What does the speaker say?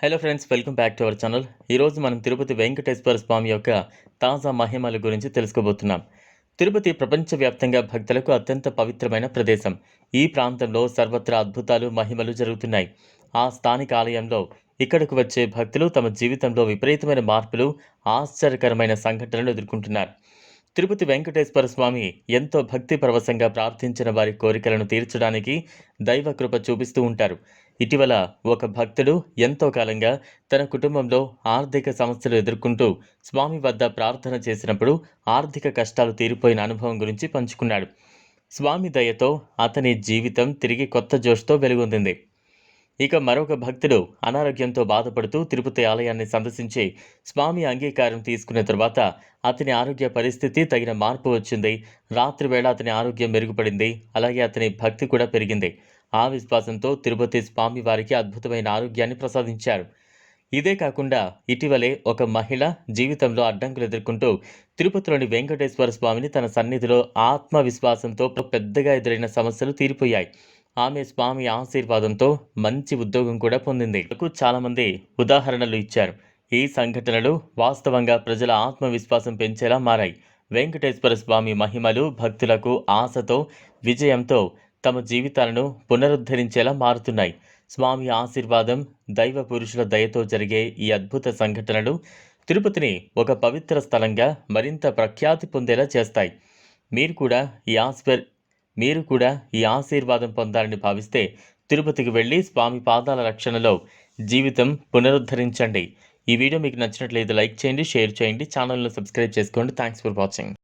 Hello friends, welcome back to our channel. ఈరోజు మనం తిరుపతి వెంకటేశ్వర స్వామి యొక్క తాజా మహిమల గురించి తెలుసుకోబోతున్నాం. తిరుపతి ప్రపంచవ్యాప్తంగా భక్తులకు అత్యంత పవిత్రమైన ప్రదేశం. ఈ ప్రాంతంలో సర్వత్రా అద్భుతాలు, మహిమలు జరుగుతున్నాయి. ఆ స్థానిక ఆలయంలో ఇక్కడకు వచ్చే భక్తులు తమ జీవితంలో విపరీతమైన మార్పులు, ఆశ్చర్యకరమైన సంఘటనలు ఎదుర్కొంటున్నారు. తిరుపతి వెంకటేశ్వర స్వామి ఎంతో భక్తి పరవశంగా ప్రార్థించిన వారి కోరికలను తీర్చడానికి దైవ కృప చూపిస్తూ ఉంటారు. ఇటీవల ఒక భక్తుడు ఎంతో కాలంగా తన కుటుంబంలో ఆర్థిక సమస్యలు ఎదుర్కొంటూ స్వామి వద్ద ప్రార్థన చేసినప్పుడు ఆర్థిక కష్టాలు తీరిపోయిన అనుభవం గురించి పంచుకున్నాడు. స్వామి దయతో అతని జీవితం తిరిగి కొత్త జోష్తో వెలుగొందింది. ఇక మరొక భక్తుడు అనారోగ్యంతో బాధపడుతూ తిరుపతి ఆలయాన్ని సందర్శించి స్వామి అంగీకారం తీసుకున్న తర్వాత అతని ఆరోగ్య పరిస్థితి తగిన మార్పు వచ్చింది. రాత్రి వేళ అతని ఆరోగ్యం మెరుగుపడింది. అలాగే అతని భక్తి కూడా పెరిగింది. ఆ విశ్వాసంతో తిరుపతి స్వామి వారికి అద్భుతమైన ఆరోగ్యాన్ని ప్రసాదించారు. ఇదే కాకుండా ఇటీవలే ఒక మహిళ జీవితంలో అడ్డంకులు ఎదుర్కొంటూ తిరుపతిలోని వెంకటేశ్వర స్వామిని తన సన్నిధిలో ఆత్మవిశ్వాసంతో పెద్దగా ఎదురైన సమస్యలు తీరిపోయాయి. ఆమె స్వామి ఆశీర్వాదంతో మంచి ఉద్యోగం కూడా పొందింది. చాలామంది ఉదాహరణలు ఇచ్చారు. ఈ సంఘటనలు వాస్తవంగా ప్రజల ఆత్మవిశ్వాసం పెంచేలా మారాయి. వెంకటేశ్వర స్వామి మహిమలు భక్తులకు ఆశతో, విజయంతో తమ జీవితాలను పునరుద్ధరించేలా మారుతున్నాయి. స్వామి ఆశీర్వాదం, దైవ పురుషుల దయతో జరిగే ఈ అద్భుత సంఘటనలు తిరుపతిని ఒక పవిత్ర స్థలంగా మరింత ప్రఖ్యాతి పొందేలా చేస్తాయి. మీరు కూడా ఈ ఆశీర్వాదం పొందాలని భావిస్తే తిరుపతికి వెళ్ళి స్వామి పాదాల రక్షణలో జీవితం పునరుద్ధరించండి. ఈ వీడియో మీకు నచ్చినట్లయితే లైక్ చేయండి, షేర్ చేయండి, ఛానల్ను సబ్స్క్రైబ్ చేసుకోండి. Thanks for watching.